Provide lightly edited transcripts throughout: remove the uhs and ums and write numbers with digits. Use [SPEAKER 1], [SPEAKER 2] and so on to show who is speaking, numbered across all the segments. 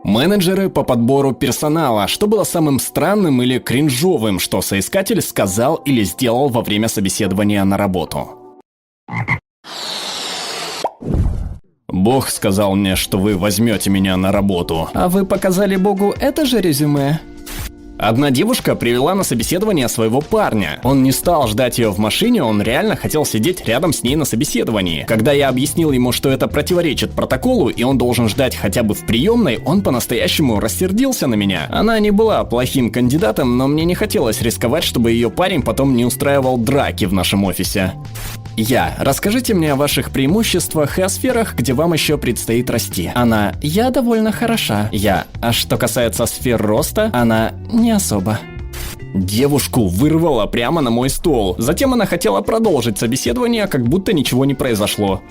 [SPEAKER 1] Менеджеры по подбору персонала. Что было самым странным или кринжовым, что соискатель сказал или сделал во время собеседования на работу? Бог сказал мне, что вы возьмете меня на работу.
[SPEAKER 2] А вы показали Богу это же резюме?
[SPEAKER 1] Одна девушка привела на собеседование своего парня. Он не стал ждать ее в машине, он реально хотел сидеть рядом с ней на собеседовании. Когда я объяснил ему, что это противоречит протоколу и он должен ждать хотя бы в приемной, он по-настоящему рассердился на меня. Она не была плохим кандидатом, но мне не хотелось рисковать, чтобы ее парень потом не устраивал драки в нашем офисе. Расскажите мне о ваших преимуществах и о сферах, где вам еще предстоит расти.
[SPEAKER 2] Она: я довольно хороша.
[SPEAKER 1] А что касается сфер роста?
[SPEAKER 2] Она: не особо.
[SPEAKER 1] Девушку вырвало прямо на мой стол. Затем она хотела продолжить собеседование, как будто ничего не произошло.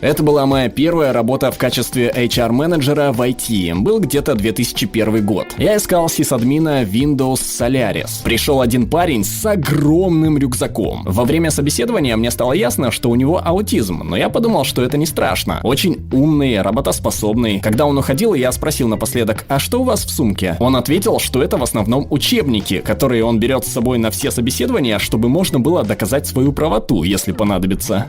[SPEAKER 1] Это была моя первая работа в качестве HR-менеджера в IT. Был где-то 2001 год. Я искал сисадмина Windows Solaris. Пришел один парень с огромным рюкзаком. Во время собеседования мне стало ясно, что у него аутизм, но я подумал, что это не страшно. Очень умный, работоспособный. Когда он уходил, я спросил напоследок: а что у вас в сумке? Он ответил, что это в основном учебники, которые он берет с собой на все собеседования, чтобы можно было доказать свою правоту, если понадобится.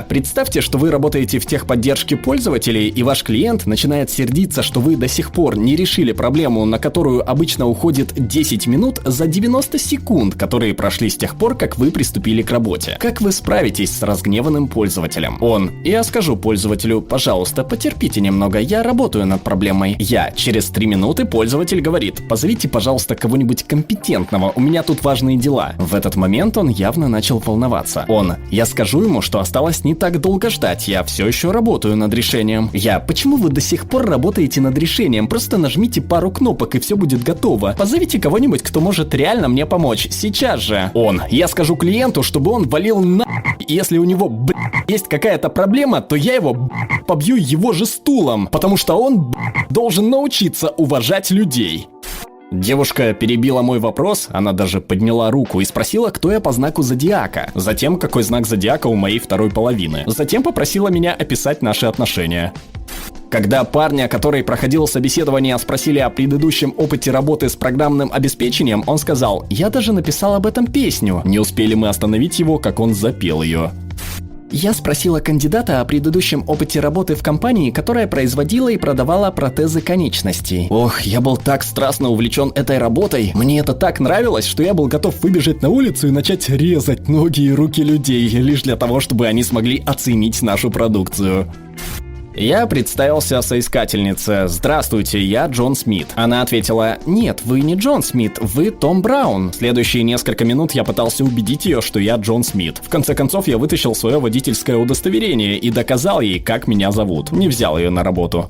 [SPEAKER 1] Представьте, что вы работаете в техподдержке пользователей, и ваш клиент начинает сердиться, что вы до сих пор не решили проблему, на которую обычно уходит 10 минут, за 90 секунд, которые прошли с тех пор, как вы приступили к работе. Как вы справитесь с разгневанным пользователем? Я скажу пользователю: пожалуйста, потерпите немного, я работаю над проблемой. Через 3 минуты пользователь говорит: позовите, пожалуйста, кого-нибудь компетентного, у меня тут важные дела. В этот момент он явно начал волноваться. Я скажу ему, что осталось не так долго ждать, я все еще работаю над решением. Почему вы до сих пор работаете над решением? Просто нажмите пару кнопок и все будет готово. Позовите кого-нибудь, кто может реально мне помочь. Сейчас же. Я скажу клиенту, чтобы он валил на... Если у него, есть какая-то проблема, то я его, побью его же стулом. Потому что он, должен научиться уважать людей. Девушка перебила мой вопрос, она даже подняла руку и спросила, кто я по знаку зодиака. Затем, какой знак зодиака у моей второй половины. Затем попросила меня описать наши отношения. Когда парня, который проходил собеседование, спросили о предыдущем опыте работы с программным обеспечением, он сказал: я даже написал об этом песню. Не успели мы остановить его, как он запел ее.
[SPEAKER 2] Я спросила кандидата о предыдущем опыте работы в компании, которая производила и продавала протезы конечностей.
[SPEAKER 1] Я был так страстно увлечен этой работой. Мне это так нравилось, что я был готов выбежать на улицу и начать резать ноги и руки людей, лишь для того, чтобы они смогли оценить нашу продукцию. Я представился соискательнице: здравствуйте, я Джон Смит. Она ответила: нет, вы не Джон Смит, вы Том Браун. Следующие несколько минут я пытался убедить ее, что я Джон Смит. В конце концов, я вытащил свое водительское удостоверение и доказал ей, как меня зовут. Не взял ее на работу.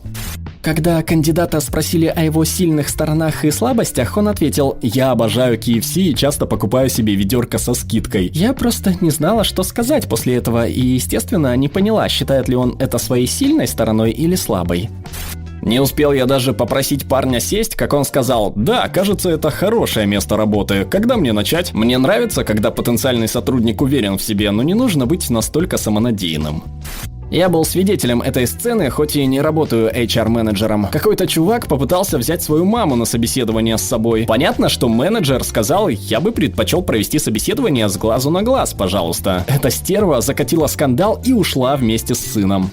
[SPEAKER 2] Когда кандидата спросили о его сильных сторонах и слабостях, он ответил: я обожаю KFC и часто покупаю себе ведерко со скидкой. Я просто не знала, что сказать после этого, и, естественно, не поняла, считает ли он это своей сильной стороной или слабой.
[SPEAKER 1] Не успел я даже попросить парня сесть, как он сказал: да, кажется, это хорошее место работы. Когда мне начать? Мне нравится, когда потенциальный сотрудник уверен в себе, но не нужно быть настолько самонадеянным. Я был свидетелем этой сцены, хоть и не работаю HR-менеджером. Какой-то чувак попытался взять свою маму на собеседование с собой. Понятно, что менеджер сказал: я бы предпочел провести собеседование с глазу на глаз, пожалуйста. Эта стерва закатила скандал и ушла вместе с сыном.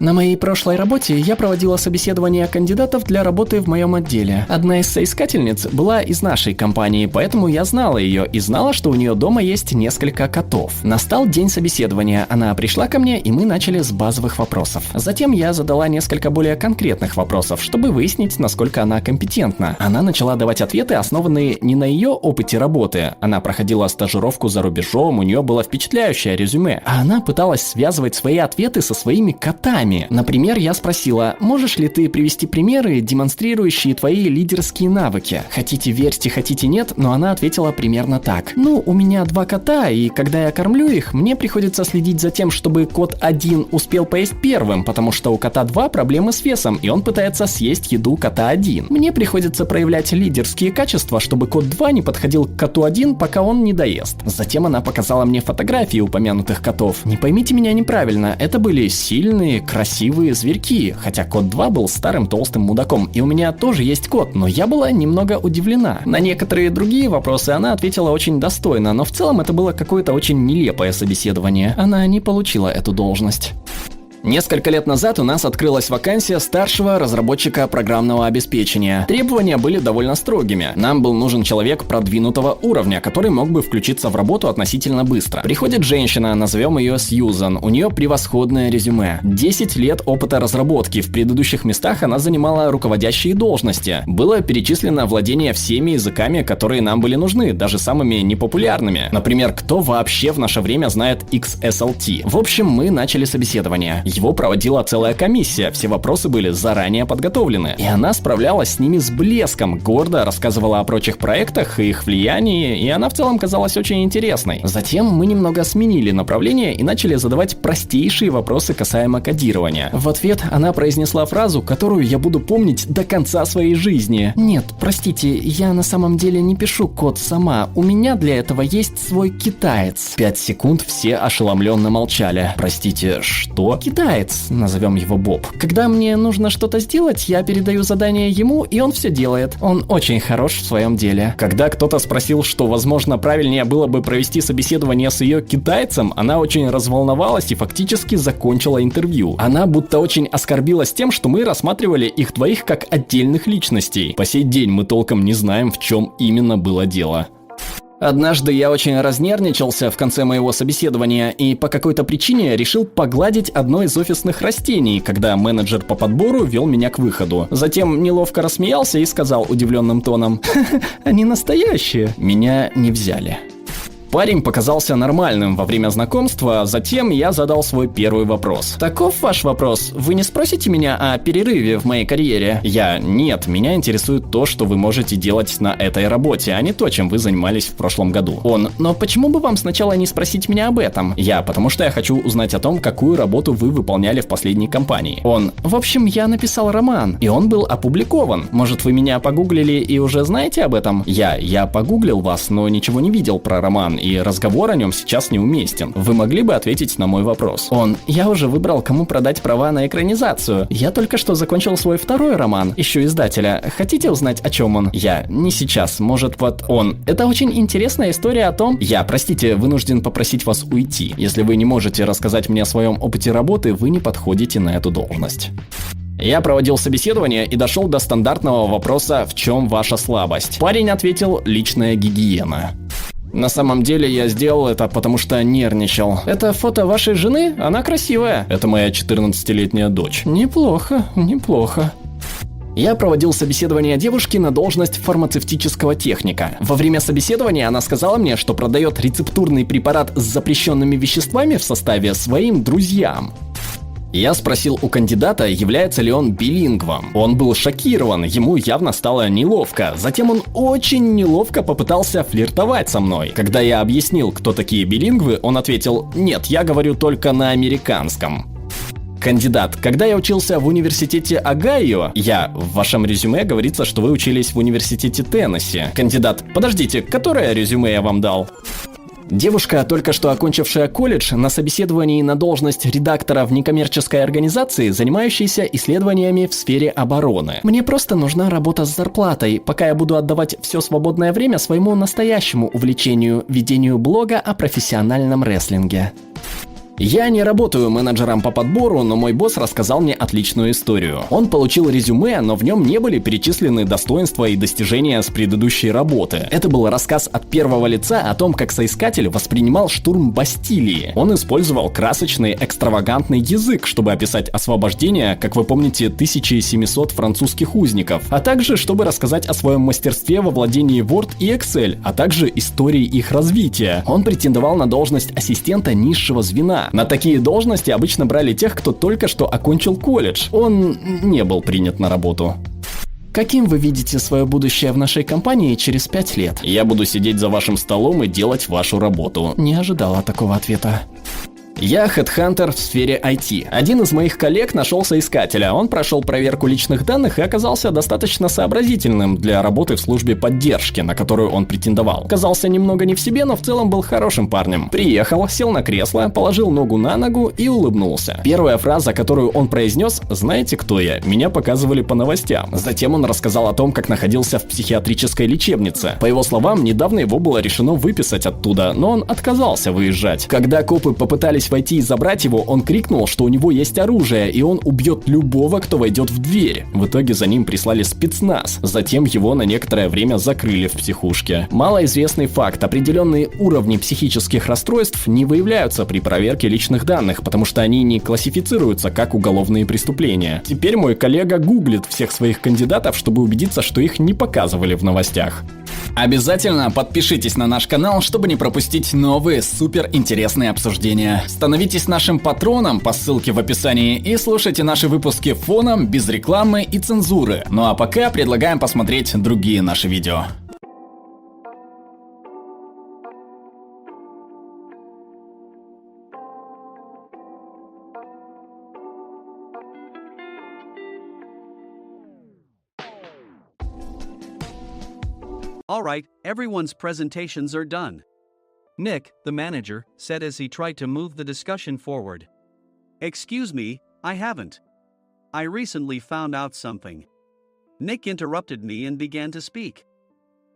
[SPEAKER 2] На моей прошлой работе я проводила собеседование кандидатов для работы в моем отделе. Одна из соискательниц была из нашей компании, поэтому я знала ее и знала, что у нее дома есть несколько котов. Настал день собеседования, она пришла ко мне, и мы начали с базовых вопросов. Затем я задала несколько более конкретных вопросов, чтобы выяснить, насколько она компетентна. Она начала давать ответы, основанные не на ее опыте работы. Она проходила стажировку за рубежом, у нее было впечатляющее резюме. А она пыталась связывать свои ответы со своими котами. Например, я спросила: можешь ли ты привести примеры, демонстрирующие твои лидерские навыки? Хотите верьте, хотите нет, но она ответила примерно так: у меня 2 кота, и когда я кормлю их, мне приходится следить за тем, чтобы кот 1 успел поесть первым, потому что у кота 2 проблемы с весом, и он пытается съесть еду кота 1. Мне приходится проявлять лидерские качества, чтобы кот 2 не подходил к коту 1, пока он не доест. Затем она показала мне фотографии упомянутых котов. Не поймите меня неправильно, это были сильные, красивые зверьки, хотя кот 2 был старым толстым мудаком, и у меня тоже есть кот, но я была немного удивлена. На некоторые другие вопросы она ответила очень достойно, но в целом это было какое-то очень нелепое собеседование. Она не получила эту должность.
[SPEAKER 1] Несколько лет назад у нас открылась вакансия старшего разработчика программного обеспечения. Требования были довольно строгими. Нам был нужен человек продвинутого уровня, который мог бы включиться в работу относительно быстро. Приходит женщина, назовем ее Сьюзан. У нее превосходное резюме. 10 лет опыта разработки. В предыдущих местах она занимала руководящие должности. Было перечислено владение всеми языками, которые нам были нужны, даже самыми непопулярными. Например, кто вообще в наше время знает XSLT? В общем, мы начали собеседование. Его проводила целая комиссия, все вопросы были заранее подготовлены. И она справлялась с ними с блеском, гордо рассказывала о прочих проектах и их влиянии, и она в целом казалась очень интересной. Затем мы немного сменили направление и начали задавать простейшие вопросы касаемо кодирования. В ответ она произнесла фразу, которую я буду помнить до конца своей жизни.
[SPEAKER 2] Нет, простите, я на самом деле не пишу код сама, у меня для этого есть свой китаец.
[SPEAKER 1] 5 секунд все ошеломленно молчали. Простите, что?
[SPEAKER 2] Китаец, назовем его Боб. Когда мне нужно что-то сделать, я передаю задание ему, и он все делает. Он очень хорош в своем деле.
[SPEAKER 1] Когда кто-то спросил, что, возможно, правильнее было бы провести собеседование с ее китайцем, она очень разволновалась и фактически закончила интервью. Она будто очень оскорбилась тем, что мы рассматривали их двоих как отдельных личностей. По сей день мы толком не знаем, в чем именно было дело. Однажды я очень разнервничался в конце моего собеседования и по какой-то причине решил погладить одно из офисных растений, когда менеджер по подбору вел меня к выходу. Затем неловко рассмеялся и сказал удивленным тоном:
[SPEAKER 2] «Они настоящие».
[SPEAKER 1] Меня не взяли. Парень показался нормальным во время знакомства, затем я задал свой первый вопрос.
[SPEAKER 2] «Таков ваш вопрос? Вы не спросите меня о перерыве в моей карьере?»
[SPEAKER 1] Нет, меня интересует то, что вы можете делать на этой работе, а не то, чем вы занимались в прошлом году.
[SPEAKER 2] «Но почему бы вам сначала не спросить меня об этом?»
[SPEAKER 1] Потому что я хочу узнать о том, какую работу вы выполняли в последней компании.
[SPEAKER 2] В общем, я написал роман, и он был опубликован. Может, вы меня погуглили и уже знаете об этом?
[SPEAKER 1] Я погуглил вас, но ничего не видел про роман, и разговор о нем сейчас неуместен. Вы могли бы ответить на мой вопрос?
[SPEAKER 2] Я уже выбрал, кому продать права на экранизацию. Я только что закончил свой второй роман, ищу издателя. Хотите узнать, о чем он?
[SPEAKER 1] Не сейчас, может
[SPEAKER 2] Это очень интересная история о том...
[SPEAKER 1] Простите, вынужден попросить вас уйти. Если вы не можете рассказать мне о своем опыте работы, вы не подходите на эту должность. Я проводил собеседование и дошел до стандартного вопроса: в чем ваша слабость? Парень ответил: личная гигиена. На самом деле я сделал это, потому что нервничал.
[SPEAKER 2] Это фото вашей жены? Она красивая.
[SPEAKER 1] Это моя 14-летняя дочь.
[SPEAKER 2] Неплохо.
[SPEAKER 1] Я проводил собеседование девушки на должность фармацевтического техника. Во время собеседования она сказала мне, что продает рецептурный препарат с запрещенными веществами в составе своим друзьям. Я спросил у кандидата, является ли он билингвом. Он был шокирован, ему явно стало неловко. Затем он очень неловко попытался флиртовать со мной. Когда я объяснил, кто такие билингвы, он ответил: «Нет, я говорю только на американском». Кандидат: когда я учился в университете Огайо, в вашем резюме говорится, что вы учились в университете Теннесси. Кандидат: подождите, которое резюме я вам дал? Девушка, только что окончившая колледж, на собеседовании на должность редактора в некоммерческой организации, занимающейся исследованиями в сфере обороны.
[SPEAKER 2] Мне просто нужна работа с зарплатой, пока я буду отдавать все свободное время своему настоящему увлечению – ведению блога о профессиональном рестлинге.
[SPEAKER 1] Я не работаю менеджером по подбору, но мой босс рассказал мне отличную историю. Он получил резюме, но в нем не были перечислены достоинства и достижения с предыдущей работы. Это был рассказ от первого лица о том, как соискатель воспринимал штурм Бастилии. Он использовал красочный, экстравагантный язык, чтобы описать освобождение, как вы помните, 1700 французских узников, а также чтобы рассказать о своем мастерстве во владении Word и Excel, а также истории их развития. Он претендовал на должность ассистента низшего звена. На такие должности обычно брали тех, кто только что окончил колледж. Он не был принят на работу.
[SPEAKER 2] Каким вы видите свое будущее в нашей компании через 5 лет?
[SPEAKER 1] Я буду сидеть за вашим столом и делать вашу работу.
[SPEAKER 2] Не ожидала такого ответа.
[SPEAKER 1] Я хедхантер в сфере IT. Один из моих коллег нашел соискателя. Он прошел проверку личных данных и оказался достаточно сообразительным для работы в службе поддержки, на которую он претендовал. Казался немного не в себе, но в целом был хорошим парнем. Приехал, сел на кресло, положил ногу на ногу и улыбнулся. Первая фраза, которую он произнес: «Знаете, кто я? Меня показывали по новостям». Затем он рассказал о том, как находился в психиатрической лечебнице. По его словам, недавно его было решено выписать оттуда, но он отказался выезжать. Когда копы попытались войти и забрать его, он крикнул, что у него есть оружие, и он убьет любого, кто войдет в дверь. В итоге за ним прислали спецназ. Затем его на некоторое время закрыли в психушке. Малоизвестный факт: определенные уровни психических расстройств не выявляются при проверке личных данных, потому что они не классифицируются как уголовные преступления. Теперь мой коллега гуглит всех своих кандидатов, чтобы убедиться, что их не показывали в новостях. Обязательно подпишитесь на наш канал, чтобы не пропустить новые суперинтересные обсуждения. Становитесь нашим патроном по ссылке в описании и слушайте наши выпуски фоном, без рекламы и цензуры. Ну а пока предлагаем посмотреть другие наши видео.
[SPEAKER 3] All right, everyone's presentations are done. Nick, the manager, said as he tried to move the discussion forward. Excuse me, I haven't. I recently found out something. Nick interrupted me and began to speak.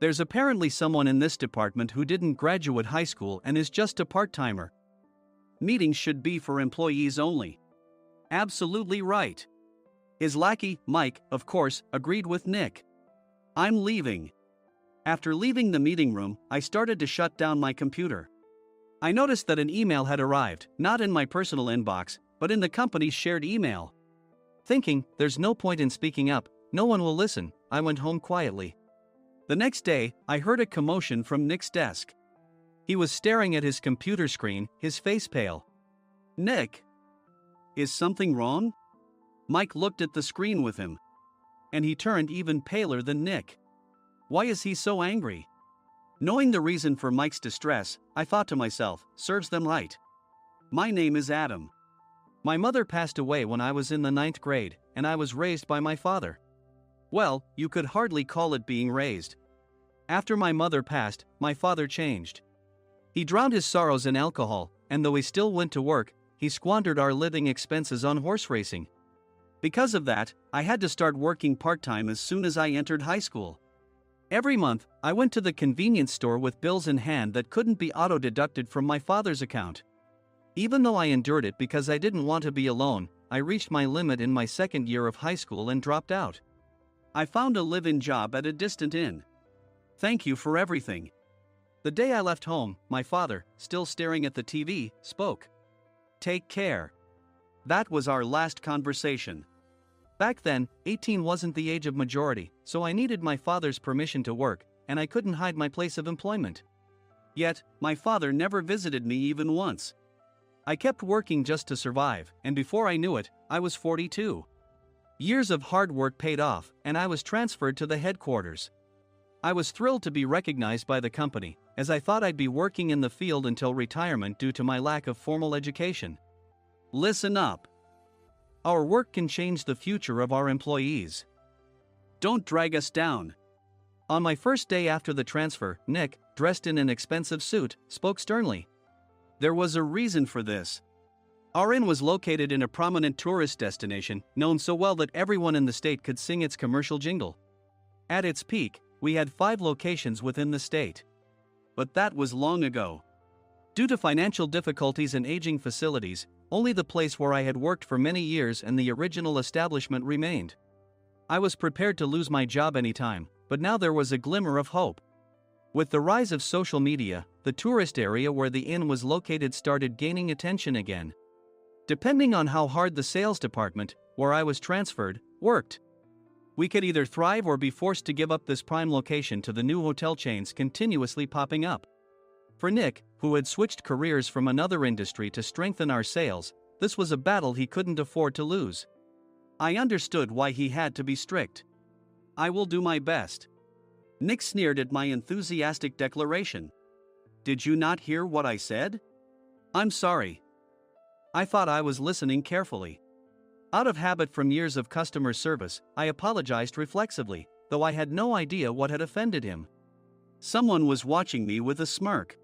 [SPEAKER 3] There's apparently someone in this department who didn't graduate high school and is just a part-timer. Meetings should be for employees only. Absolutely right. His lackey, Mike, of course, agreed with Nick. I'm leaving. After leaving the meeting room, I started to shut down my computer. I noticed that an email had arrived, not in my personal inbox, but in the company's shared email. Thinking, there's no point in speaking up, no one will listen, I went home quietly. The next day, I heard a commotion from Nick's desk. He was staring at his computer screen, his face pale. Nick! Is something wrong? Mike looked at the screen with him. And he turned even paler than Nick. Why is he so angry? Knowing the reason for Mike's distress, I thought to myself, serves them right. My name is Adam. My mother passed away when I was in the 9th grade, and I was raised by my father. Well, you could hardly call it being raised. After my mother passed, my father changed. He drowned his sorrows in alcohol, and though he still went to work, he squandered our living expenses on horse racing. Because of that, I had to start working part-time as soon as I entered high school. Every month, I went to the convenience store with bills in hand that couldn't be auto-deducted from my father's account. Even though I endured it because I didn't want to be alone, I reached my limit in my second year of high school and dropped out. I found a live-in job at a distant inn. Thank you for everything. The day I left home, my father, still staring at the TV, spoke. Take care. That was our last conversation. Back then, 18 wasn't the age of majority, so I needed my father's permission to work, and I couldn't hide my place of employment. Yet, my father never visited me even once. I kept working just to survive, and before I knew it, I was 42. Years of hard work paid off, and I was transferred to the headquarters. I was thrilled to be recognized by the company, as I thought I'd be working in the field until retirement due to my lack of formal education. Listen up. Our work can change the future of our employees. Don't drag us down. On my first day after the transfer, Nick, dressed in an expensive suit, spoke sternly. There was a reason for this. Our inn was located in a prominent tourist destination, known so well that everyone in the state could sing its commercial jingle. At its peak, we had 5 locations within the state. But that was long ago. Due to financial difficulties and aging facilities, only the place where I had worked for many years and the original establishment remained. I was prepared to lose my job anytime, but now there was a glimmer of hope. With the rise of social media, the tourist area where the inn was located started gaining attention again. Depending on how hard the sales department, where I was transferred, worked, we could either thrive or be forced to give up this prime location to the new hotel chains continuously popping up. For Nick, who had switched careers from another industry to strengthen our sales, this was a battle he couldn't afford to lose. I understood why he had to be strict. I will do my best. Nick sneered at my enthusiastic declaration. Did you not hear what I said? I'm sorry. I thought I was listening carefully. Out of habit from years of customer service, I apologized reflexively, though I had no idea what had offended him. Someone was watching me with a smirk.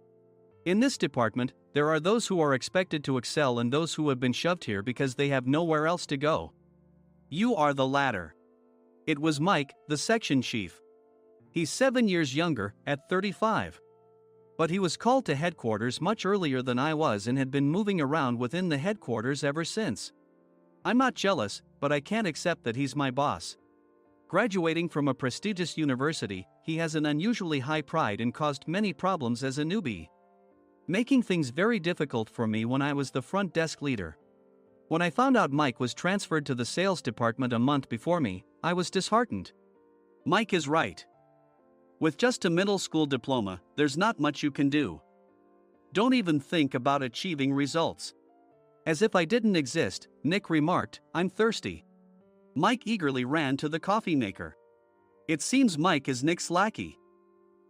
[SPEAKER 3] In this department, there are those who are expected to excel and those who have been shoved here because they have nowhere else to go. You are the latter. It was Mike, the section chief. He's 7 years younger, at 35. But he was called to headquarters much earlier than I was and had been moving around within the headquarters ever since. I'm not jealous, but I can't accept that he's my boss. Graduating from a prestigious university, he has an unusually high pride and caused many problems as a newbie, making things very difficult for me when I was the front desk leader. When I found out Mike was transferred to the sales department a month before me, I was disheartened. Mike is right. With just a middle school diploma, there's not much you can do. Don't even think about achieving results. As if I didn't exist, Nick remarked, "I'm thirsty." Mike eagerly ran to the coffee maker. It seems Mike is Nick's lackey.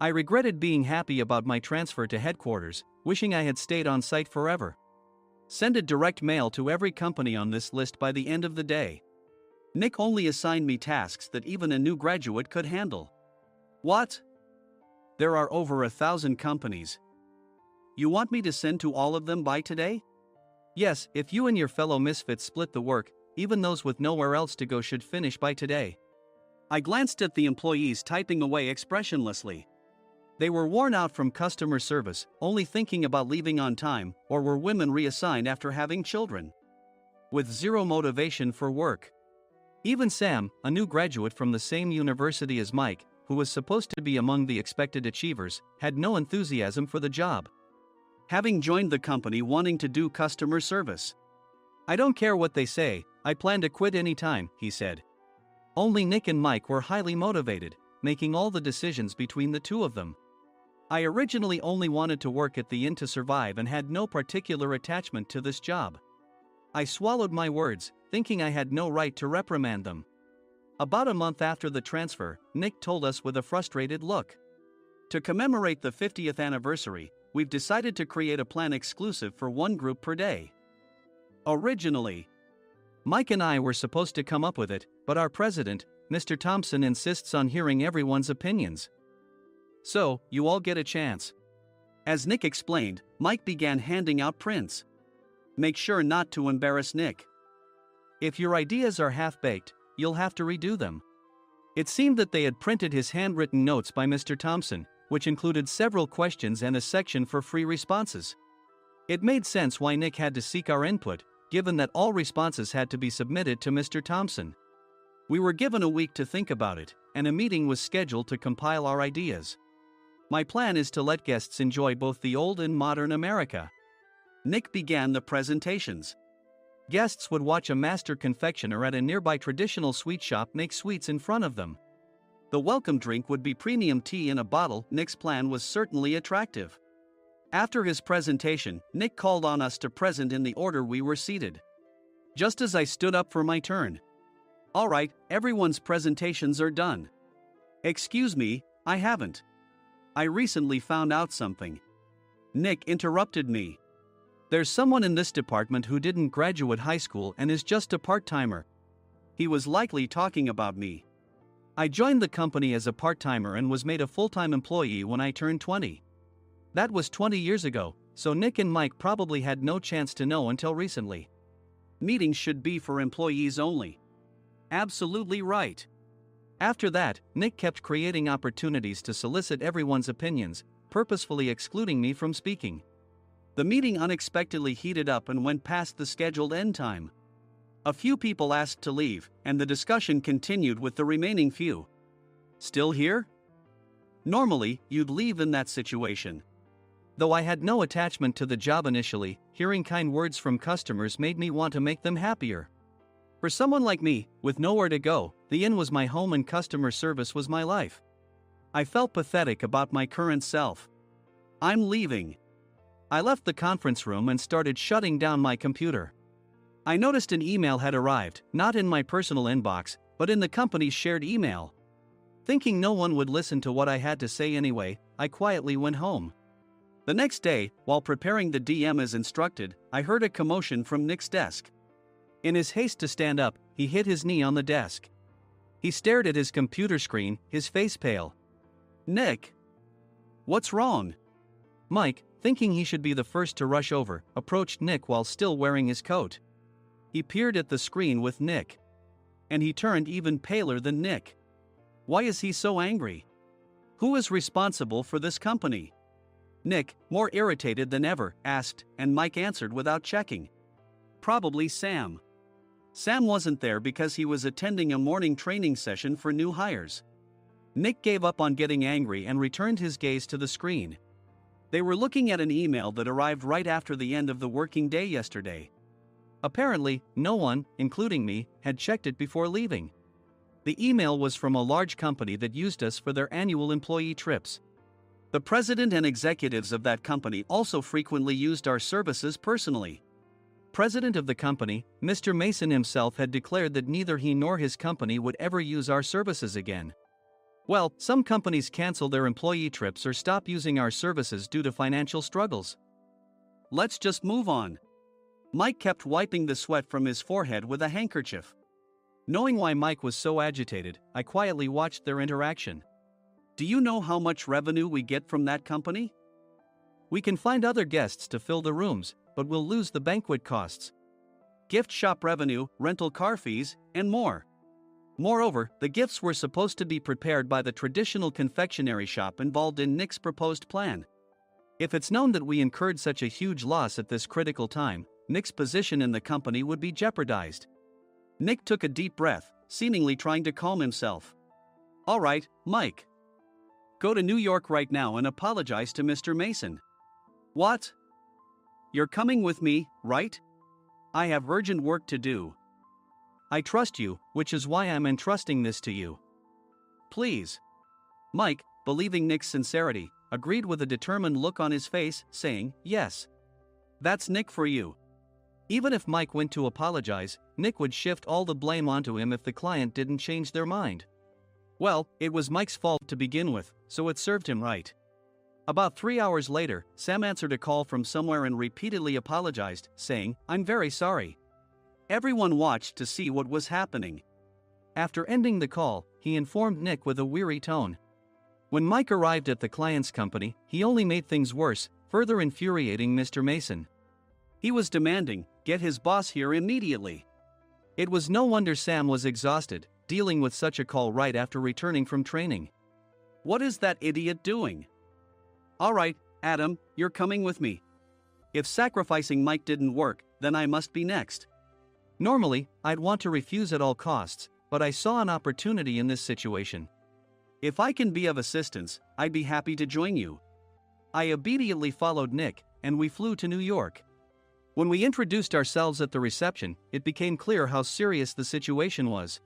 [SPEAKER 3] I regretted being happy about my transfer to headquarters, wishing I had stayed on site forever. Send a direct mail to every company on this list by the end of the day. Nick only assigned me tasks that even a new graduate could handle. What? There are over 1,000 companies. You want me to send to all of them by today? Yes, if you and your fellow misfits split the work, even those with nowhere else to go should finish by today. I glanced at the employees typing away expressionlessly. They were worn out from customer service, only thinking about leaving on time, or were women reassigned after having children, with zero motivation for work. Even Sam, a new graduate from the same university as Mike, who was supposed to be among the expected achievers, had no enthusiasm for the job, having joined the company wanting to do customer service. I don't care what they say, I plan to quit anytime, he said. Only Nick and Mike were highly motivated, making all the decisions between the two of them. I originally only wanted to work at the inn to survive and had no particular attachment to this job. I swallowed my words, thinking I had no right to reprimand them. About a month after the transfer, Nick told us with a frustrated look. To commemorate the 50th anniversary, we've decided to create a plan exclusive for one group per day. Originally, Mike and I were supposed to come up with it, but our president, Mr. Thompson, insists on hearing everyone's opinions. So, you all get a chance. As Nick explained, Mike began handing out prints. Make sure not to embarrass Nick. If your ideas are half-baked, you'll have to redo them. It seemed that they had printed his handwritten notes by Mr. Thompson, which included several questions and a section for free responses. It made sense why Nick had to seek our input, given that all responses had to be submitted to Mr. Thompson. We were given a week to think about it, and a meeting was scheduled to compile our ideas. My plan is to let guests enjoy both the old and modern America. Nick began the presentations. Guests would watch a master confectioner at a nearby traditional sweet shop make sweets in front of them. The welcome drink would be premium tea in a bottle. Nick's plan was certainly attractive. After his presentation, Nick called on us to present in the order we were seated. Just as I stood up for my turn. All right, everyone's presentations are done. Excuse me, I haven't. I recently found out something. Nick interrupted me. There's someone in this department who didn't graduate high school and is just a part-timer. He was likely talking about me. I joined the company as a part-timer and was made a full-time employee when I turned 20. That was 20 years ago, so Nick and Mike probably had no chance to know until recently. Meetings should be for employees only. Absolutely right. After that, Nick kept creating opportunities to solicit everyone's opinions, purposefully excluding me from speaking. The meeting unexpectedly heated up and went past the scheduled end time. A few people asked to leave, and the discussion continued with the remaining few. Still here? Normally, you'd leave in that situation. Though I had no attachment to the job initially, hearing kind words from customers made me want to make them happier. For someone like me, with nowhere to go, the inn was my home and customer service was my life. I felt pathetic about my current self. I'm leaving. I left the conference room and started shutting down my computer. I noticed an email had arrived, not in my personal inbox, but in the company's shared email. Thinking no one would listen to what I had to say anyway, I quietly went home. The next day, while preparing the DM as instructed, I heard a commotion from Nick's desk. In his haste to stand up, he hit his knee on the desk. He stared at his computer screen, his face pale. "Nick? What's wrong?" Mike, thinking he should be the first to rush over, approached Nick while still wearing his coat. He peered at the screen with Nick. And he turned even paler than Nick. Why is he so angry? Who is responsible for this company? Nick, more irritated than ever, asked, and Mike answered without checking. Probably Sam. Sam wasn't there because he was attending a morning training session for new hires. Nick gave up on getting angry and returned his gaze to the screen. They were looking at an email that arrived right after the end of the working day yesterday. Apparently, no one, including me, had checked it before leaving. The email was from a large company that used us for their annual employee trips. The president and executives of that company also frequently used our services personally. President of the company, Mr. Mason himself, had declared that neither he nor his company would ever use our services again. Well, some companies cancel their employee trips or stop using our services due to financial struggles. Let's just move on. Mike kept wiping the sweat from his forehead with a handkerchief. Knowing why Mike was so agitated, I quietly watched their interaction. Do you know how much revenue we get from that company? We can find other guests to fill the rooms, but we'll lose the banquet costs, gift shop revenue, rental car fees, and more. Moreover, the gifts were supposed to be prepared by the traditional confectionery shop involved in Nick's proposed plan. If it's known that we incurred such a huge loss at this critical time, Nick's position in the company would be jeopardized. Nick took a deep breath, seemingly trying to calm himself. All right, Mike. Go to New York right now and apologize to Mr. Mason. What? You're coming with me, right? I have urgent work to do. I trust you, which is why I'm entrusting this to you. Please. Mike, believing Nick's sincerity, agreed with a determined look on his face, saying, yes. That's Nick for you. Even if Mike went to apologize, Nick would shift all the blame onto him if the client didn't change their mind. Well, it was Mike's fault to begin with, so it served him right. About 3 hours later, Sam answered a call from somewhere and repeatedly apologized, saying, I'm very sorry. Everyone watched to see what was happening. After ending the call, he informed Nick with a weary tone. When Mike arrived at the client's company, he only made things worse, further infuriating Mr. Mason. He was demanding, get his boss here immediately. It was no wonder Sam was exhausted, dealing with such a call right after returning from training. What is that idiot doing? All right, Adam, you're coming with me. If sacrificing Mike didn't work, then I must be next. Normally, I'd want to refuse at all costs, but I saw an opportunity in this situation. If I can be of assistance, I'd be happy to join you. I immediately followed Nick, and we flew to New York. When we introduced ourselves at the reception, it became clear how serious the situation was,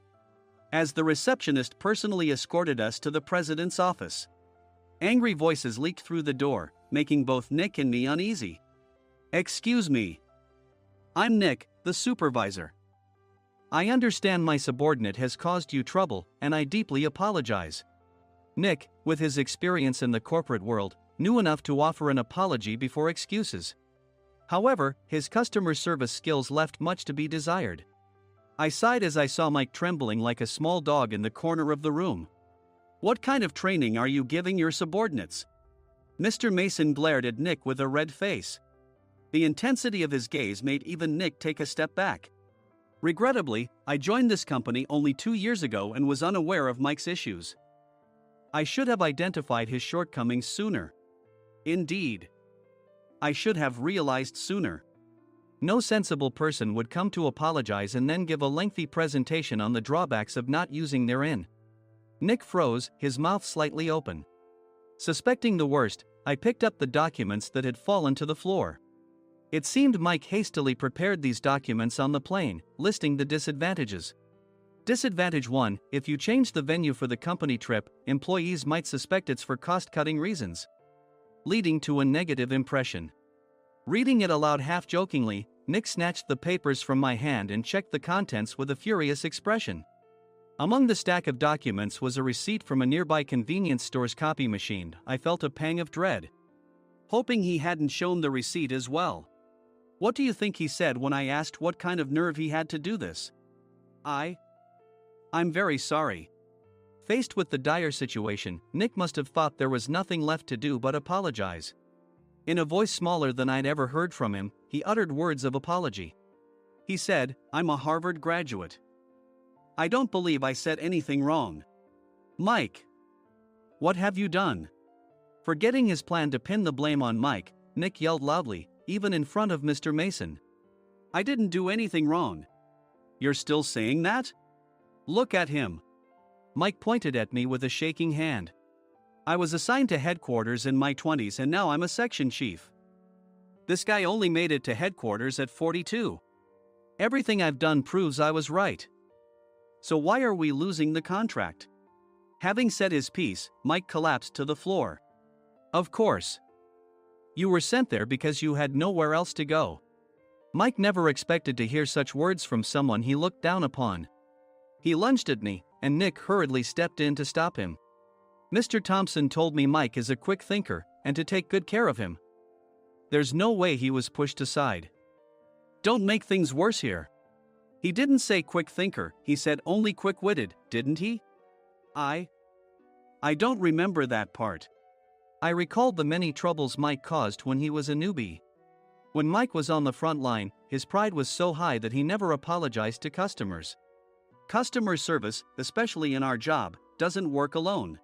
[SPEAKER 3] as the receptionist personally escorted us to the president's office. Angry voices leaked through the door, making both Nick and me uneasy. Excuse me. I'm Nick, the supervisor. I understand my subordinate has caused you trouble, and I deeply apologize. Nick, with his experience in the corporate world, knew enough to offer an apology before excuses. However, his customer service skills left much to be desired. I sighed as I saw Mike trembling like a small dog in the corner of the room. What kind of training are you giving your subordinates? Mr. Mason glared at Nick with a red face. The intensity of his gaze made even Nick take a step back. Regrettably, I joined this company only 2 years ago and was unaware of Mike's issues. I should have identified his shortcomings sooner. Indeed. I should have realized sooner. No sensible person would come to apologize and then give a lengthy presentation on the drawbacks of not using their in. Nick froze, his mouth slightly open. Suspecting the worst, I picked up the documents that had fallen to the floor. It seemed Mike hastily prepared these documents on the plane, listing the disadvantages. Disadvantage 1, if you change the venue for the company trip, employees might suspect it's for cost-cutting reasons, leading to a negative impression. Reading it aloud half-jokingly, Nick snatched the papers from my hand and checked the contents with a furious expression. Among the stack of documents was a receipt from a nearby convenience store's copy machine. I felt a pang of dread. hoping he hadn't shown the receipt as well. What do you think he said when I asked what kind of nerve he had to do this? I'm very sorry. Faced with the dire situation, Nick must have thought there was nothing left to do but apologize. In a voice smaller than I'd ever heard from him, he uttered words of apology. He said, "I'm a Harvard graduate. I don't believe I said anything wrong." Mike! What have you done? Forgetting his plan to pin the blame on Mike, Nick yelled loudly, even in front of Mr. Mason. "I didn't do anything wrong." "You're still saying that? Look at him." Mike pointed at me with a shaking hand. "I was assigned to headquarters in my 20s and now I'm a section chief. This guy only made it to headquarters at 42. Everything I've done proves I was right. So why are we losing the contract?" Having said his piece, Mike collapsed to the floor. "Of course. You were sent there because you had nowhere else to go." Mike never expected to hear such words from someone he looked down upon. He lunged at me, and Nick hurriedly stepped in to stop him. "Mr. Thompson told me Mike is a quick thinker, and to take good care of him." There's no way he was pushed aside. "Don't make things worse here. He didn't say quick thinker, he said only quick-witted, didn't he?" I don't remember that part. I recalled the many troubles Mike caused when he was a newbie. When Mike was on the front line, his pride was so high that he never apologized to customers. Customer service, especially in our job, doesn't work alone.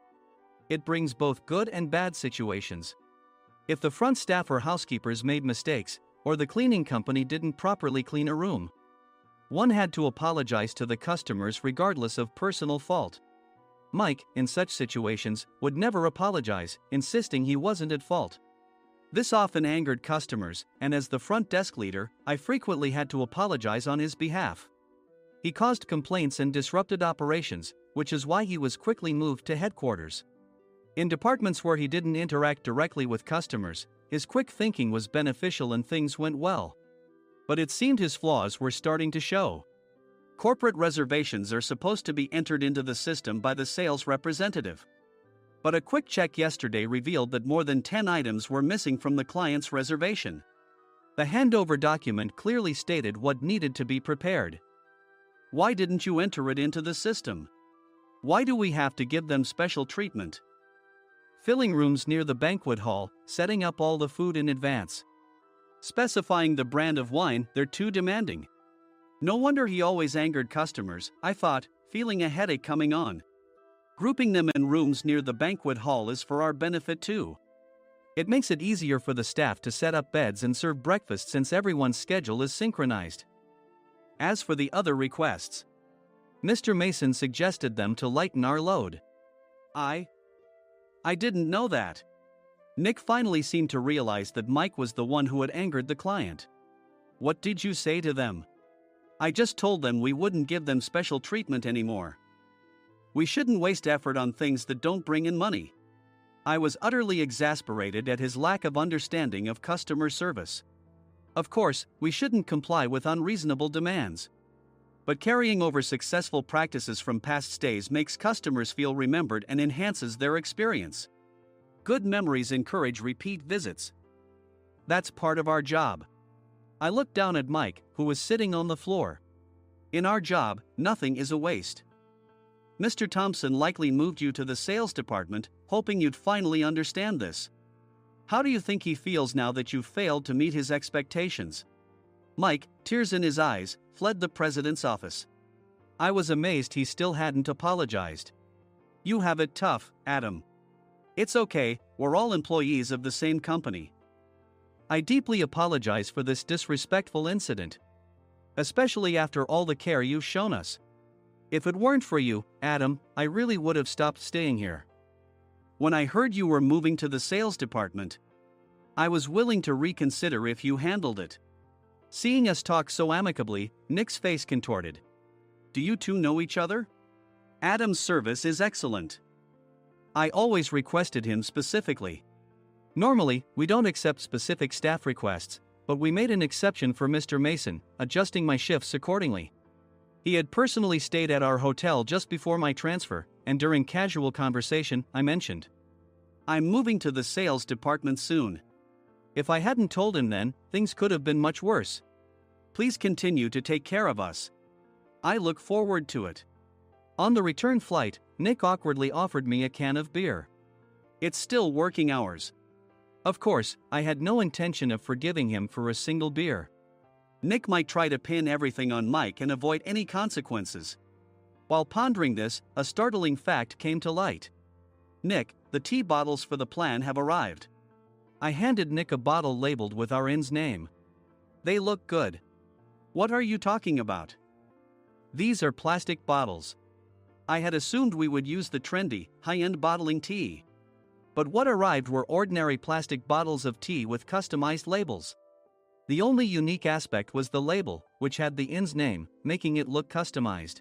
[SPEAKER 3] It brings both good and bad situations. If the front staff or housekeepers made mistakes, or the cleaning company didn't properly clean a room, one had to apologize to the customers regardless of personal fault. Mike, in such situations, would never apologize, insisting he wasn't at fault. This often angered customers, and as the front desk leader, I frequently had to apologize on his behalf. He caused complaints and disrupted operations, which is why he was quickly moved to headquarters. In departments where he didn't interact directly with customers, his quick thinking was beneficial and things went well. But it seemed his flaws were starting to show. Corporate reservations are supposed to be entered into the system by the sales representative. But a quick check yesterday revealed that more than 10 items were missing from the client's reservation. The handover document clearly stated what needed to be prepared. Why didn't you enter it into the system? Why do we have to give them special treatment? Filling rooms near the banquet hall, setting up all the food in advance. Specifying the brand of wine, they're too demanding. No wonder he always angered customers, I thought, feeling a headache coming on. Grouping them in rooms near the banquet hall is for our benefit too. It makes it easier for the staff to set up beds and serve breakfast since everyone's schedule is synchronized. As for the other requests, Mr. Mason suggested them to lighten our load. I didn't know that. Nick finally seemed to realize that Mike was the one who had angered the client. What did you say to them? I just told them we wouldn't give them special treatment anymore. We shouldn't waste effort on things that don't bring in money. I was utterly exasperated at his lack of understanding of customer service. Of course, we shouldn't comply with unreasonable demands. But carrying over successful practices from past stays makes customers feel remembered and enhances their experience. Good memories encourage repeat visits. That's part of our job. I looked down at Mike, who was sitting on the floor. In our job, nothing is a waste. Mr. Thompson likely moved you to the sales department, hoping you'd finally understand this. How do you think he feels now that you failed to meet his expectations? Mike, tears in his eyes, fled the president's office. I was amazed he still hadn't apologized. You have it tough, Adam. It's okay, we're all employees of the same company. I deeply apologize for this disrespectful incident. Especially after all the care you've shown us. If it weren't for you, Adam, I really would have stopped staying here. When I heard you were moving to the sales department, I was willing to reconsider if you handled it. Seeing us talk so amicably, Nick's face contorted. Do you two know each other? Adam's service is excellent. I always requested him specifically. Normally, we don't accept specific staff requests, but we made an exception for Mr. Mason, adjusting my shifts accordingly. He had personally stayed at our hotel just before my transfer, and during casual conversation, I mentioned, I'm moving to the sales department soon. If I hadn't told him then, things could have been much worse. Please continue to take care of us. I look forward to it. On the return flight, Nick awkwardly offered me a can of beer. It's still working hours. Of course, I had no intention of forgiving him for a single beer. Nick might try to pin everything on Mike and avoid any consequences. While pondering this, a startling fact came to light. Nick, the tea bottles for the plan have arrived. I handed Nick a bottle labeled with our inn's name. They look good. What are you talking about? These are plastic bottles. I had assumed we would use the trendy, high-end bottling tea. But what arrived were ordinary plastic bottles of tea with customized labels. The only unique aspect was the label, which had the inn's name, making it look customized.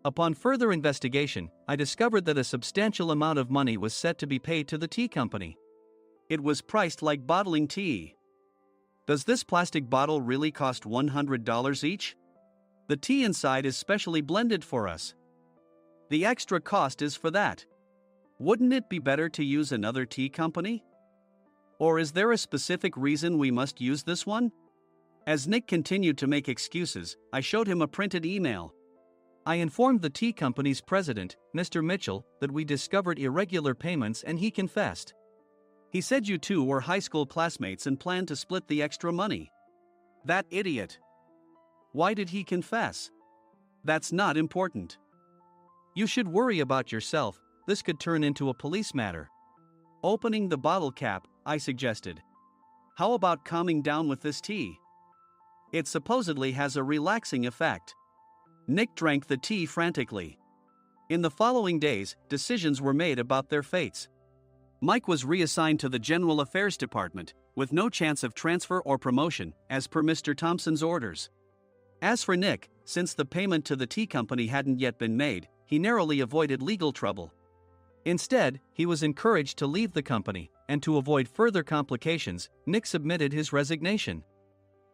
[SPEAKER 3] Upon further investigation, I discovered that a substantial amount of money was set to be paid to the tea company. It was priced like bottling tea. Does this plastic bottle really cost $100 each? The tea inside is specially blended for us. The extra cost is for that. Wouldn't it be better to use another tea company? Or is there a specific reason we must use this one? As Nick continued to make excuses, I showed him a printed email. I informed the tea company's president, Mr. Mitchell, that we discovered irregular payments and he confessed. He said you two were high school classmates and planned to split the extra money. That idiot. Why did he confess? That's not important. You should worry about yourself, this could turn into a police matter. Opening the bottle cap, I suggested. How about calming down with this tea? It supposedly has a relaxing effect. Nick drank the tea frantically. In the following days, decisions were made about their fates. Mike was reassigned to the General Affairs Department, with no chance of transfer or promotion, as per Mr. Thompson's orders. As for Nick, since the payment to the tea company hadn't yet been made, he narrowly avoided legal trouble. Instead, he was encouraged to leave the company, and to avoid further complications, Nick submitted his resignation.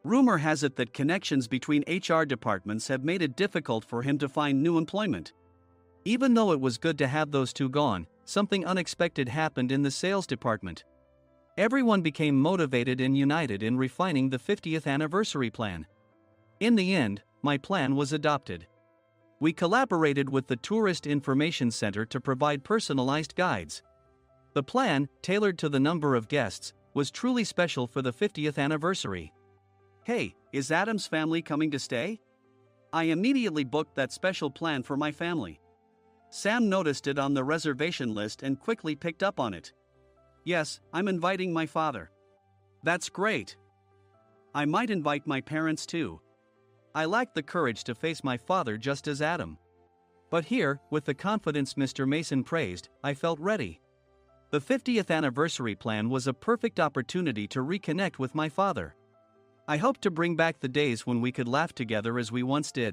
[SPEAKER 3] Rumor has it that connections between HR departments have made it difficult for him to find new employment. Even though it was good to have those two gone, something unexpected happened in the sales department. Everyone became motivated and united in refining the 50th anniversary plan. In the end, my plan was adopted. We collaborated with the Tourist Information Center to provide personalized guides. The plan, tailored to the number of guests, was truly special for the 50th anniversary. Hey, is Adam's family coming to stay? I immediately booked that special plan for my family. Sam noticed it on the reservation list and quickly picked up on it. Yes, I'm inviting my father. That's great. I might invite my parents too. I lacked the courage to face my father just as Adam. But here, with the confidence Mr. Mason praised, I felt ready. The 50th anniversary plan was a perfect opportunity to reconnect with my father. I hoped to bring back the days when we could laugh together as we once did.